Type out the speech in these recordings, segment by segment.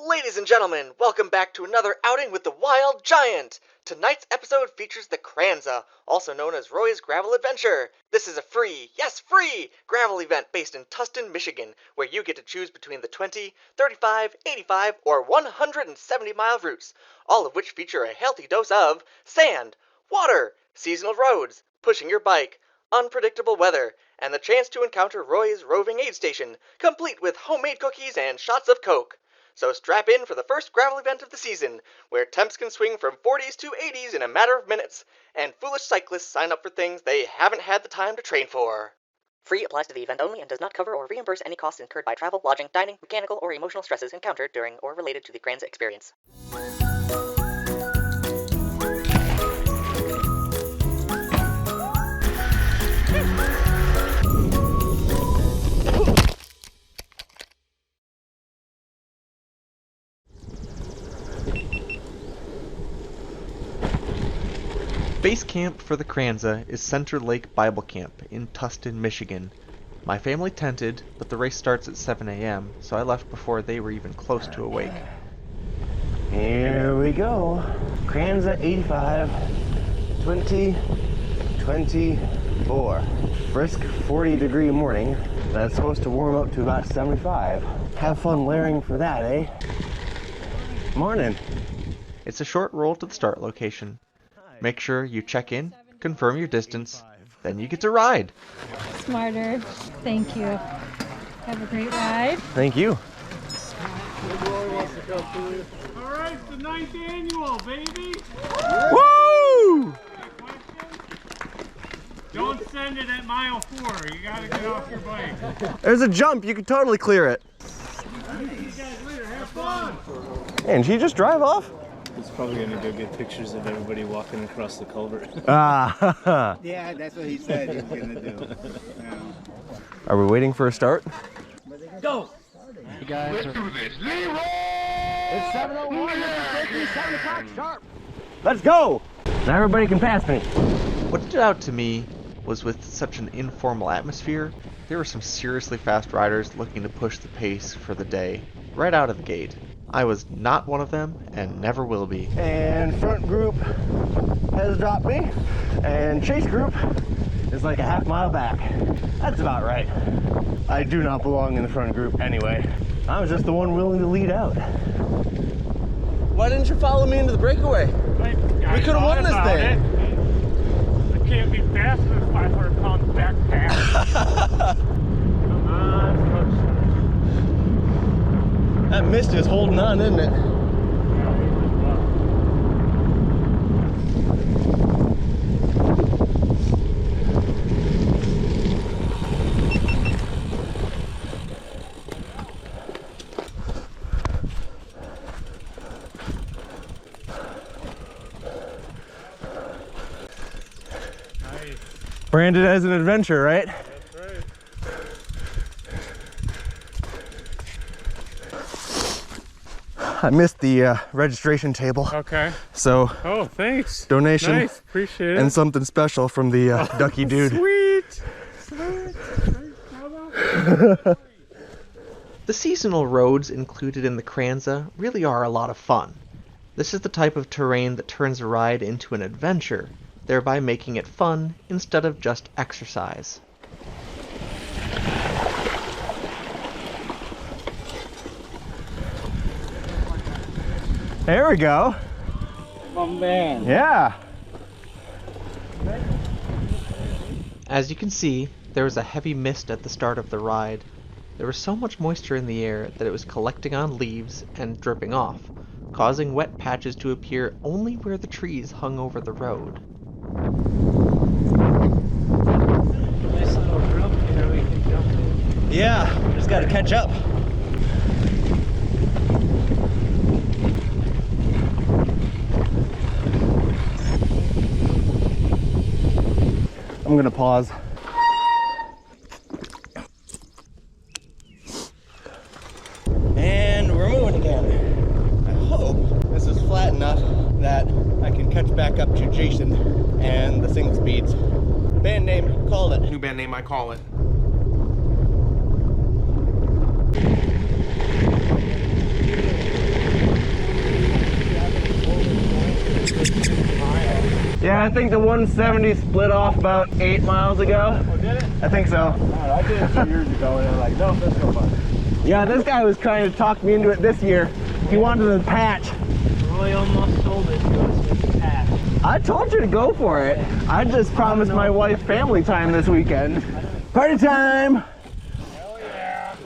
Ladies and gentlemen, welcome back to another outing with the Wild Giant! Tonight's episode features the KRanza, also known as Roy's Gravel Adventure. This is a free, yes free, gravel event based in Tustin, Michigan, where you get to choose between the 20, 35, 85, or 170-mile routes, all of which feature a healthy dose of sand, water, seasonal roads, pushing your bike, unpredictable weather, and the chance to encounter Roy's roving aid station, complete with homemade cookies and shots of Coke. So strap in for the first gravel event of the season, where temps can swing from 40s to 80s in a matter of minutes, and foolish cyclists sign up for things they haven't had the time to train for. Free applies to the event only and does not cover or reimburse any costs incurred by travel, lodging, dining, mechanical, or emotional stresses encountered during or related to the KRanza experience. Base camp for the KRanza is Center Lake Bible Camp in Tustin, Michigan. My family tented, but the race starts at 7 a.m., so I left before they were even close to awake. Here we go. KRanza 85, 2024. Brisk 40-degree morning. That's supposed to warm up to about 75. Have fun layering for that, eh? Morning. It's a short roll to the start location. Make sure you check in, confirm your distance, then you get to ride. Smarter. Thank you. Have a great ride. Thank you. All right, the 9th annual, baby. Woo! Don't send it at mile 4. You gotta get off your bike. There's a jump. You can totally clear it. See you guys later. Have fun. And she just drive off? He's probably gonna go get pictures of everybody walking across the culvert. Ah. Yeah, that's what he said he was gonna do. Yeah. Are we waiting for a start? Go! You guys Let's do this. Leroy! It's 7:01. It's 7 o'clock sharp. Let's go! Now everybody can pass me. What stood out to me was with such an informal atmosphere, there were some seriously fast riders looking to push the pace for the day, right out of the gate. I was not one of them, and never will be. And front group has dropped me, and chase group is like a half-mile back. That's about right. I do not belong in the front group anyway. I was just the one willing to lead out. Why didn't you follow me into the breakaway? We could have won this thing. I can't be faster than a 500-pound backpack. Come on, folks. That mist is holding on, isn't it? Nice. Branded as an adventure, right? That's right. I missed the registration table. Okay. So, Oh, thanks. donation Nice. Appreciate it. and something special from the Ducky Dude. Sweet. The seasonal roads included in the KRanza really are a lot of fun. This is the type of terrain that turns a ride into an adventure, thereby making it fun instead of just exercise. There we go. Oh, man. Yeah. As you can see, there was a heavy mist at the start of the ride. There was so much moisture in the air that it was collecting on leaves and dripping off, causing wet patches to appear only where the trees hung over the road. Nice little jump here we can jump in. Yeah, just gotta catch up. I'm gonna pause. And we're moving again. I hope this is flat enough that I can catch back up to Jason and the single speeds. Band name, call it. New band name, I call it. I think the 170 split off about 8 miles ago. Oh, did it? I think so. I did it 2 years ago, and I'm like, no, let's go, bud. Yeah, this guy was trying to talk me into it this year. He wanted the patch. Roy almost sold it to us with the patch. I told you to go for it. I just promised my wife family time this weekend. Party time! Hell yeah.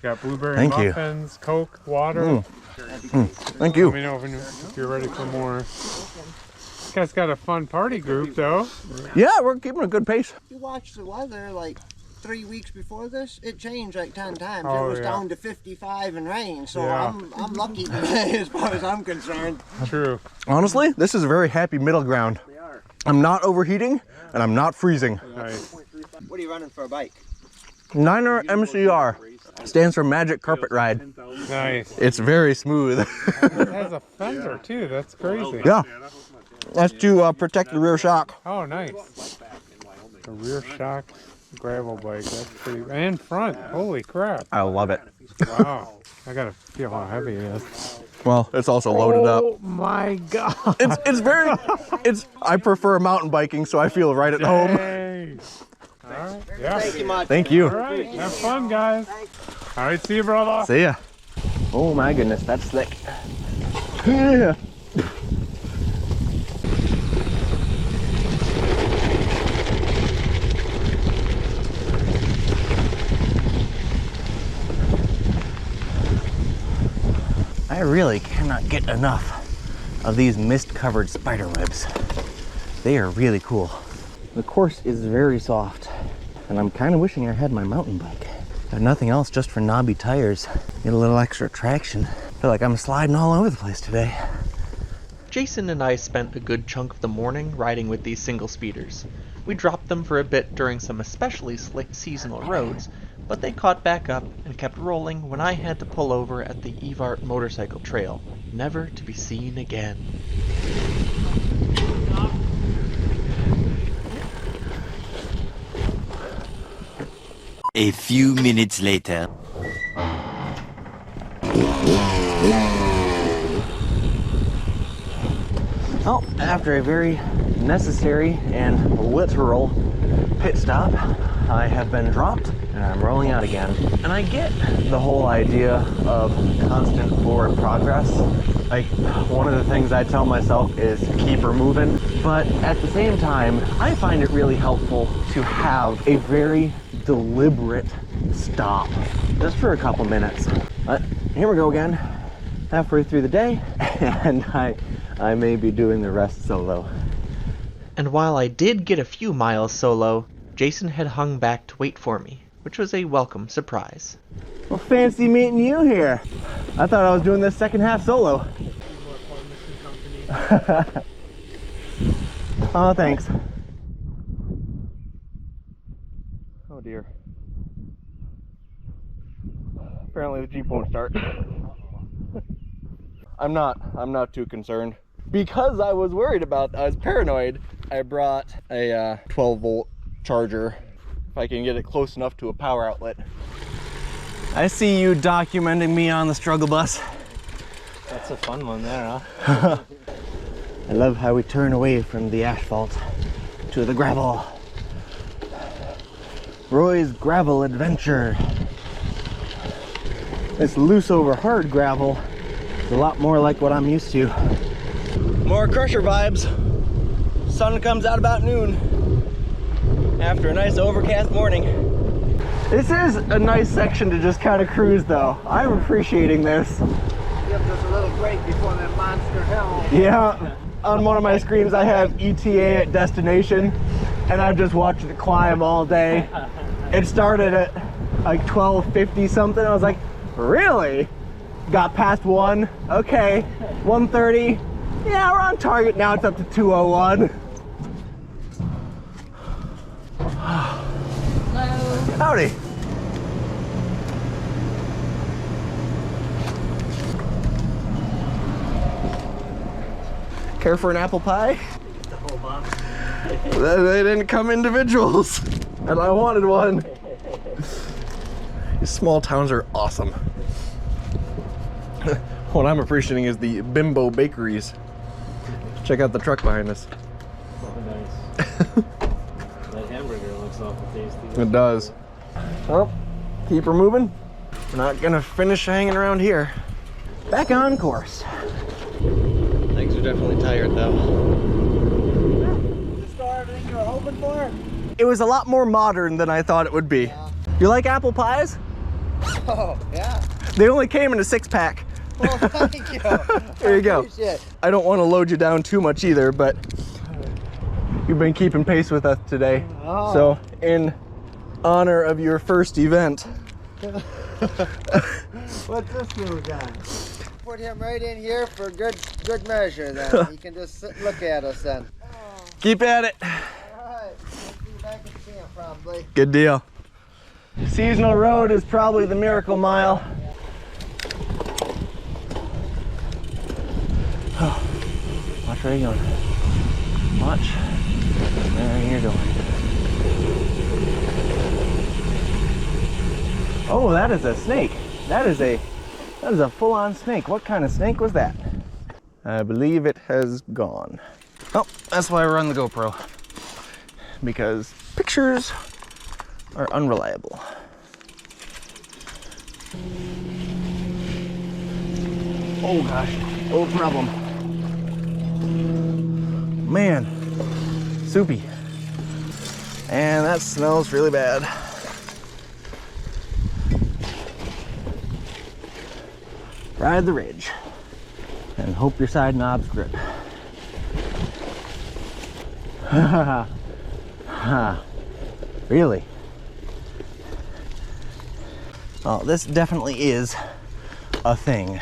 Got blueberry Thank you. muffins, Coke, water. Thank you. Let me know if you're ready for more. This guy's got a fun party group, though. Yeah, we're keeping a good pace. You watch the weather like 3 weeks before this, it changed like 10 times. Oh, it was yeah. down to 55 and rain, so Yeah. I'm lucky today as far as I'm concerned. True. Honestly, this is a very happy middle ground. I'm not overheating and I'm not freezing. Nice. What are you running for a bike? 9er MCR stands for Magic Carpet Ride. Nice. It's very smooth. It has a fender, too. That's crazy. Yeah, that's to protect the rear shock. Oh, nice. A rear shock gravel bike. That's pretty. And front. Holy crap. I love it. Wow. I gotta feel how heavy it is. Well, it's also loaded up. Oh my god. I prefer mountain biking, so I feel right at home. Dang. All right. Yeah. Thank you much. Thank you. All right. Have fun, guys. All right. See you, brother. See ya. Oh my goodness, that's thick. Yeah. I really cannot get enough of these mist-covered spider webs. They are really cool. The course is very soft, and I'm kind of wishing I had my mountain bike. Got nothing else just for knobby tires. Get a little extra traction. Feel like I'm sliding all over the place today. Jason and I spent a good chunk of the morning riding with these single speeders. We dropped them for a bit during some especially slick seasonal roads, but they caught back up and kept rolling when I had to pull over at the Evart motorcycle trail, never to be seen again. A few minutes later. Well, after a very necessary and literal pit stop, I have been dropped and I'm rolling out again. And I get the whole idea of constant forward progress. Like, one of the things I tell myself is keep her moving, but at the same time, I find it really helpful to have a very deliberate stop, just for a couple minutes. But here we go again, halfway through the day, and I may be doing the rest solo. And while I did get a few miles solo, Jason had hung back to wait for me, which was a welcome surprise. Well, fancy meeting you here. I thought I was doing this second half solo. Oh, thanks. Oh dear. Apparently the Jeep won't start. I'm not too concerned. Because I was worried about, I was paranoid, I brought a 12-volt charger, if I can get it close enough to a power outlet. I see you documenting me on the struggle bus. That's a fun one there, huh? I love how we turn away from the asphalt to the gravel. Roy's Gravel Adventure. This loose over hard gravel is a lot more like what I'm used to. More crusher vibes. Sun comes out about noon after a nice overcast morning. This is a nice section to just kind of cruise though. I'm appreciating this. Gives us a little break before that monster hill. Yeah, on one of my screens I have ETA at destination, and I've just watched it climb all day. It started at like 12:50 something. I was like, really? Got past 1, okay, 1:30. Yeah, we're on target now. It's up to 2:01. Hello. Howdy. Care for an apple pie? They didn't come individuals, and I wanted one. These small towns are awesome. What I'm appreciating is the bimbo bakeries. Check out the truck behind us. nice. That hamburger looks awful tasty. It does. Well, keep her moving. We're not gonna finish hanging around here. Back on course. Legs are definitely tired though. Is this everything you were hoping for? It was a lot more modern than I thought it would be. Yeah. You like apple pies? Oh, yeah. They only came in a 6-pack. Well, thank you. There you go. Appreciate it. I don't want to load you down too much either, but you've been keeping pace with us today. Oh. So in honor of your first event. What's this little guy? Put him right in here for good measure then. He can just sit and look at us then. Keep at it. Alright, we'll see you back at camp probably. Good deal. Seasonal road is probably the miracle mile. Watch where you're going. Watch where you're going. Oh, that is a snake. That is a full-on snake. What kind of snake was that? I believe it has gone. Oh, that's why we're on the GoPro. Because pictures are unreliable. Oh gosh, old problem. Man, soupy. And that smells really bad. Ride the ridge and hope your side knobs grip. Really? Oh, this definitely is a thing.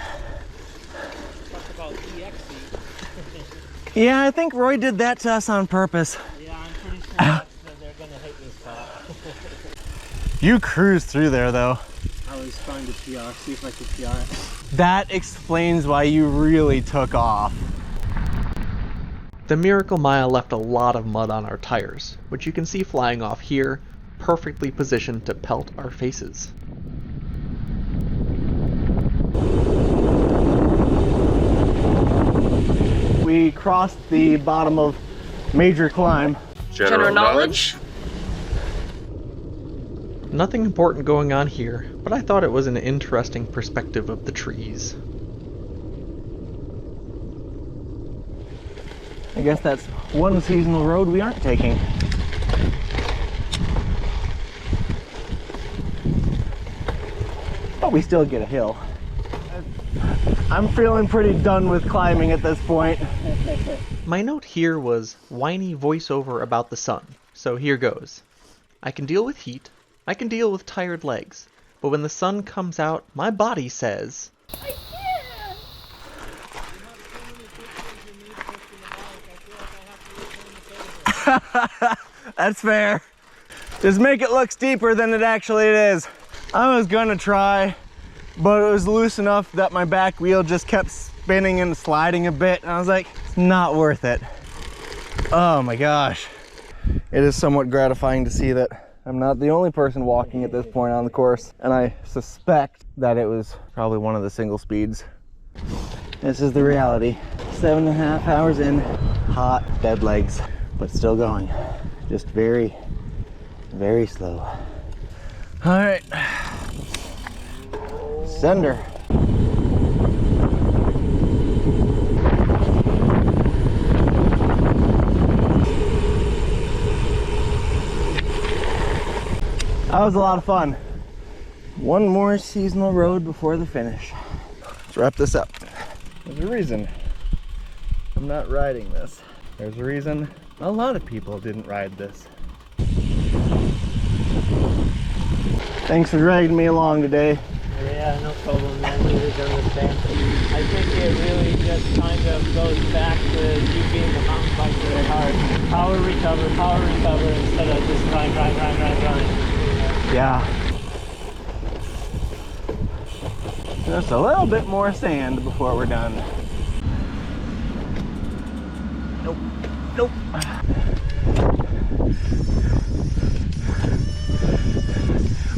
Yeah, I think Roy did that to us on purpose. Yeah, I'm pretty sure that they're gonna hate this spot. You cruised through there though. I was trying to PR, see if I could PR it. That explains why you really took off. The Miracle Mile left a lot of mud on our tires, which you can see flying off here, perfectly positioned to pelt our faces. We crossed the bottom of Major Climb. General knowledge? Nothing important going on here, but I thought it was an interesting perspective of the trees. I guess that's one seasonal road we aren't taking. But we still get a hill. I'm feeling pretty done with climbing at this point. My note here was whiny voiceover about the sun, so here goes. I can deal with heat, I can deal with tired legs, but when the sun comes out, my body says... That's fair. Just make it look steeper than it actually is. I was gonna try, but it was loose enough that my back wheel just kept spinning and sliding a bit. And I was like, it's not worth it. Oh my gosh. It is somewhat gratifying to see that I'm not the only person walking at this point on the course. And I suspect that it was probably one of the single speeds. This is the reality. 7.5 hours in, hot, dead legs, but still going. Just very, very slow. All right, sender. That was a lot of fun. One more seasonal road before the finish. Let's wrap this up. There's a reason I'm not riding this. There's a reason a lot of people didn't ride this. Thanks for dragging me along today. Yeah, no problem, man. You just understand. I think it really just kind of goes back to you being a mountain biker at heart. Power recover instead of just grind. Yeah. Just a little bit more sand before we're done. Nope. Nope.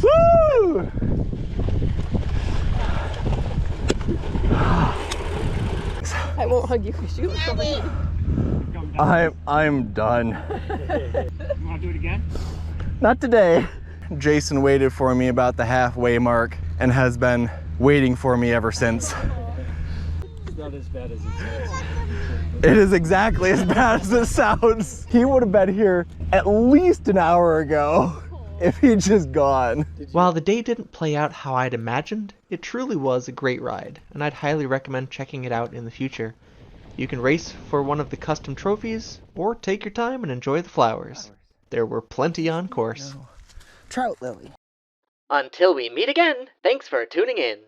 Woo! won't hug you because you look so pretty. I'm done. You want to do it again? Not today. Jason waited for me about the halfway mark and has been waiting for me ever since. It's not as bad as it sounds. It is exactly as bad as it sounds. He would have been here at least an hour ago if he'd just gone. While the day didn't play out how I'd imagined, it truly was a great ride, and I'd highly recommend checking it out in the future. You can race for one of the custom trophies, or take your time and enjoy the flowers. There were plenty on course. Trout lily. Until we meet again, thanks for tuning in.